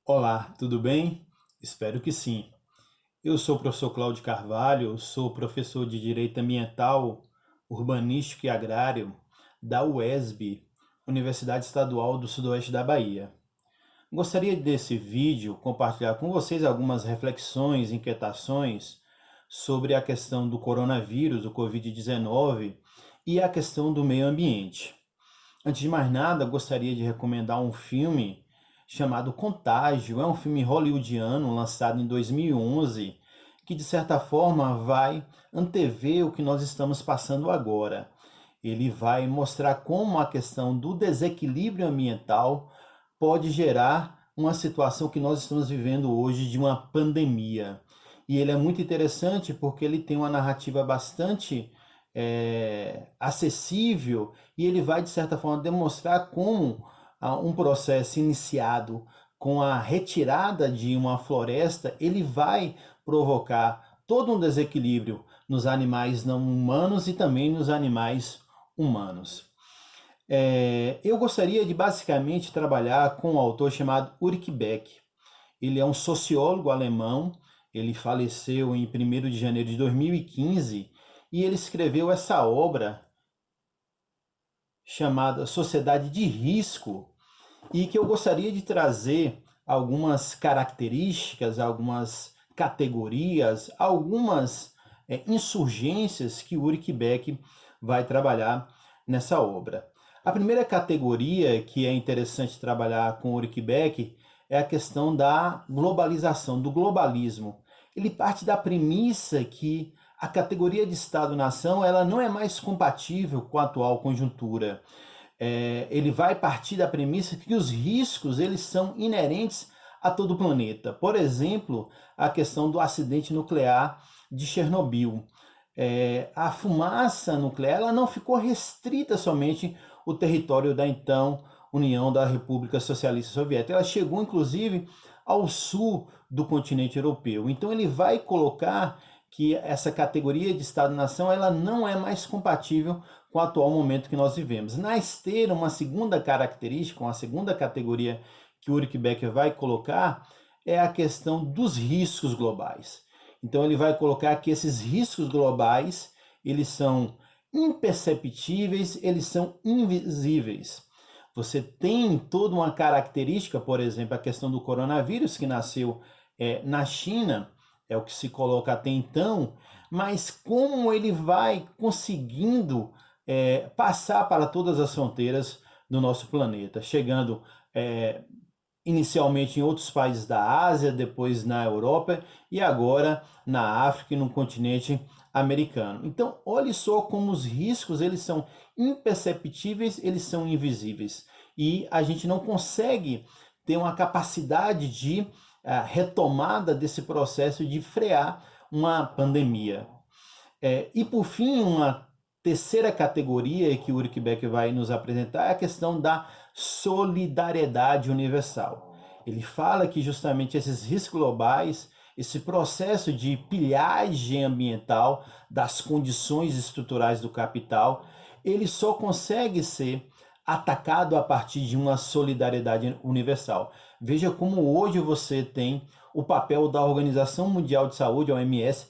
Olá, tudo bem? Espero que sim. Eu sou o professor Cláudio Carvalho, sou professor de Direito Ambiental, Urbanístico e Agrário da UESB, Universidade Estadual do Sudoeste da Bahia. Gostaria desse vídeo compartilhar com vocês algumas reflexões, inquietações sobre a questão do coronavírus, o Covid-19 e a questão do meio ambiente. Antes de mais nada, gostaria de recomendar um filme chamado Contágio. É um filme hollywoodiano lançado em 2011 que, de certa forma, vai antever o que nós estamos passando agora. Ele vai mostrar como a questão do desequilíbrio ambiental pode gerar uma situação que nós estamos vivendo hoje de uma pandemia. E ele é muito interessante porque ele tem uma narrativa bastante acessível e ele vai, de certa forma, demonstrar como um processo iniciado com a retirada de uma floresta, ele vai provocar todo um desequilíbrio nos animais não humanos e também nos animais humanos. Eu gostaria de basicamente trabalhar com um autor chamado Ulrich Beck. Ele é um sociólogo alemão, ele faleceu em 1º de janeiro de 2015 e ele escreveu essa obra chamada Sociedade de Risco e que eu gostaria de trazer algumas características, algumas categorias, algumas insurgências que Ulrich Beck vai trabalhar nessa obra. A primeira categoria que é interessante trabalhar com Ulrich Beck é a questão da globalização, do globalismo. Ele parte da premissa que a categoria de Estado-nação ela não é mais compatível com a atual conjuntura. Ele vai partir da premissa que os riscos eles são inerentes a todo o planeta. Por exemplo, a questão do acidente nuclear de Chernobyl. A fumaça nuclear ela não ficou restrita somente ao território da então União da República Socialista Soviética. Ela chegou, inclusive, ao sul do continente europeu. Então, ele vai colocar que essa categoria de Estado-nação ela não é mais compatível com o atual momento que nós vivemos. Na esteira, uma segunda característica, uma segunda categoria que o Ulrich Beck vai colocar é a questão dos riscos globais. Então ele vai colocar que esses riscos globais, eles são imperceptíveis, eles são invisíveis. Você tem toda uma característica, por exemplo, a questão do coronavírus que nasceu na China, é o que se coloca até então, mas como ele vai conseguindo passar para todas as fronteiras do nosso planeta, chegando inicialmente em outros países da Ásia, depois na Europa e agora na África e no continente americano. Então, olhe só como os riscos eles são imperceptíveis, eles são invisíveis e a gente não consegue ter uma capacidade de retomada desse processo de frear uma pandemia. E por fim, uma terceira categoria que o Ulrich Beck vai nos apresentar é a questão da solidariedade universal. Ele fala que justamente esses riscos globais, esse processo de pilhagem ambiental das condições estruturais do capital, ele só consegue ser atacado a partir de uma solidariedade universal. Veja como hoje você tem o papel da Organização Mundial de Saúde, a OMS,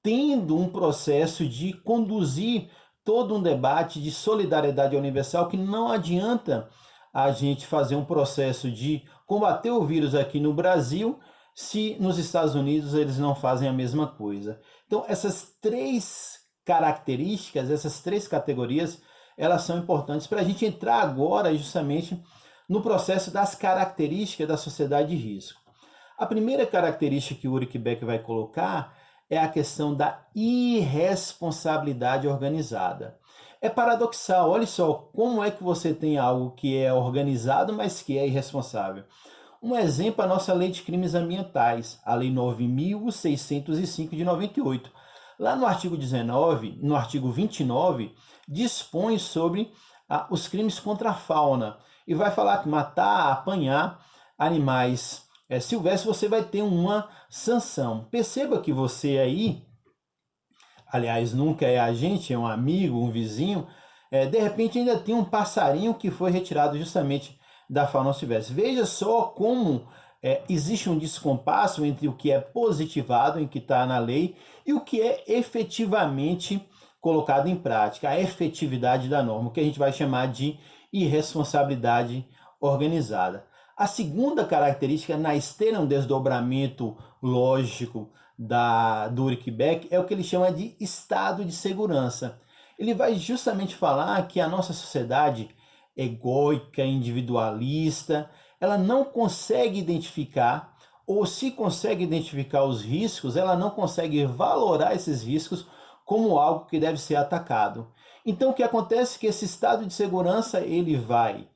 tendo um processo de conduzir todo um debate de solidariedade universal que não adianta a gente fazer um processo de combater o vírus aqui no Brasil se nos Estados Unidos eles não fazem a mesma coisa. Então, essas três características, essas três categorias, elas são importantes para a gente entrar agora justamente no processo das características da sociedade de risco. A primeira característica que o Ulrich Beck vai colocar é a questão da irresponsabilidade organizada. É paradoxal, olha só como é que você tem algo que é organizado, mas que é irresponsável. Um exemplo é a nossa Lei de Crimes Ambientais, a Lei 9.605 de 98. Lá no artigo 19, no artigo 29, dispõe sobre os crimes contra a fauna e vai falar que matar, apanhar animais silvestres você vai ter uma sanção. Perceba que você aí, aliás, nunca é a gente, é um amigo, um vizinho, de repente ainda tem um passarinho que foi retirado justamente da fauna silvestre. Veja só como existe um descompasso entre o que é positivado, em que está na lei, e o que é efetivamente colocado em prática, a efetividade da norma, o que a gente vai chamar de irresponsabilidade organizada. A segunda característica, na esteira um desdobramento lógico do Ulrich Beck, é o que ele chama de estado de segurança. Ele vai justamente falar que a nossa sociedade egóica, individualista, ela não consegue identificar, ou se consegue identificar os riscos, ela não consegue valorar esses riscos como algo que deve ser atacado. Então o que acontece é que esse estado de segurança ele vai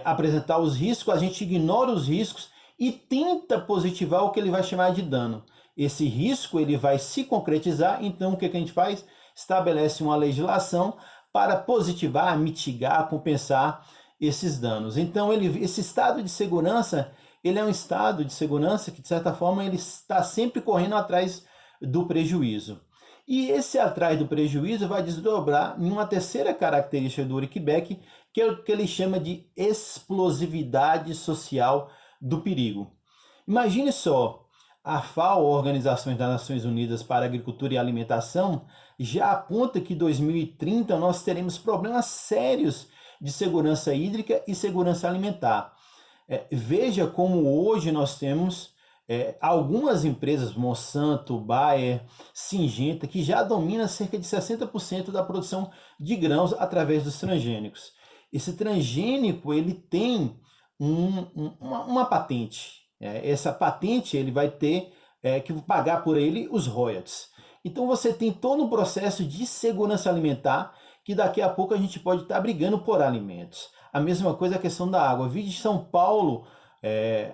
apresentar os riscos, a gente ignora os riscos e tenta positivar o que ele vai chamar de dano. Esse risco ele vai se concretizar, então o que a gente faz? Estabelece uma legislação para positivar, mitigar, compensar esses danos. Então esse estado de segurança, ele é um estado de segurança que de certa forma ele está sempre correndo atrás do prejuízo. E esse atrás do prejuízo vai desdobrar em uma terceira característica do Ulrich Beck, que é o que ele chama de explosividade social do perigo. Imagine só, a FAO, Organização das Nações Unidas para a Agricultura e Alimentação, já aponta que em 2030 nós teremos problemas sérios de segurança hídrica e segurança alimentar. Veja como hoje nós temos algumas empresas, Monsanto, Bayer, Syngenta, que já dominam cerca de 60% da produção de grãos através dos transgênicos. Esse transgênico ele tem uma patente. Essa patente ele vai ter que pagar por ele os royalties. Então você tem todo um processo de segurança alimentar que daqui a pouco a gente pode estar brigando por alimentos. A mesma coisa a questão da água. Vi de São Paulo,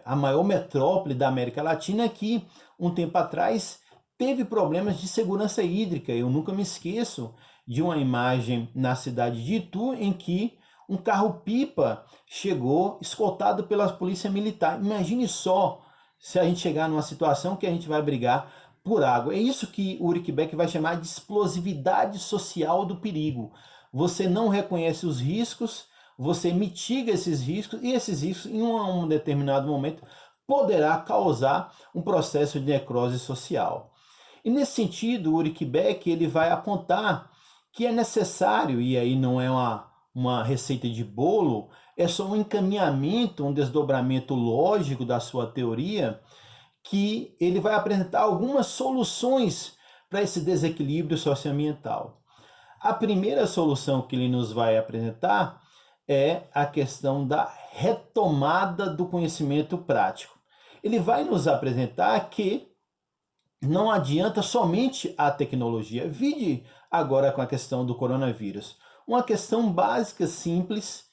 a maior metrópole da América Latina, que um tempo atrás teve problemas de segurança hídrica. Eu nunca me esqueço de uma imagem na cidade de Itu em que um carro-pipa chegou escoltado pela polícia militar. Imagine só se a gente chegar numa situação que a gente vai brigar por água. É isso que o Ulrich Beck vai chamar de explosividade social do perigo. Você não reconhece os riscos, você mitiga esses riscos, e esses riscos, em um determinado momento, poderá causar um processo de necrose social. E nesse sentido, o Ulrich Beck ele vai apontar que é necessário, e aí não é uma receita de bolo, é só um encaminhamento, um desdobramento lógico da sua teoria, que ele vai apresentar algumas soluções para esse desequilíbrio socioambiental. A primeira solução que ele nos vai apresentar é a questão da retomada do conhecimento prático. Ele vai nos apresentar que não adianta somente a tecnologia. Vide agora com a questão do coronavírus. Uma questão básica, simples,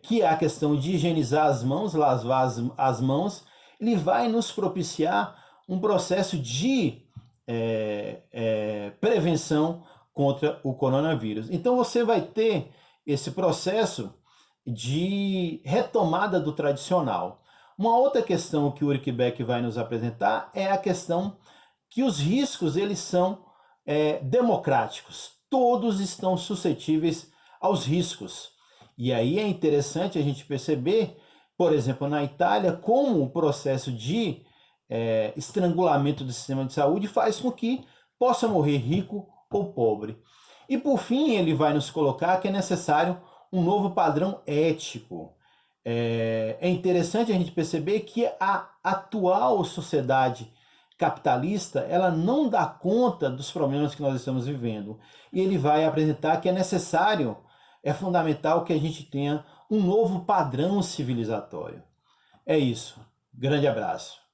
que é a questão de higienizar as mãos, lavar as mãos, ele vai nos propiciar um processo de prevenção contra o coronavírus. Então você vai ter esse processo de retomada do tradicional. Uma outra questão que o Ulrich Beck vai nos apresentar é a questão que os riscos eles são democráticos. Todos estão suscetíveis aos riscos. E aí é interessante a gente perceber, por exemplo, na Itália, como o processo de estrangulamento do sistema de saúde faz com que possa morrer rico ou pobre. E por fim, ele vai nos colocar que é necessário um novo padrão ético. É interessante a gente perceber que a atual sociedade capitalista, ela não dá conta dos problemas que nós estamos vivendo. E ele vai apresentar que é necessário, é fundamental que a gente tenha um novo padrão civilizatório. É isso. Grande abraço.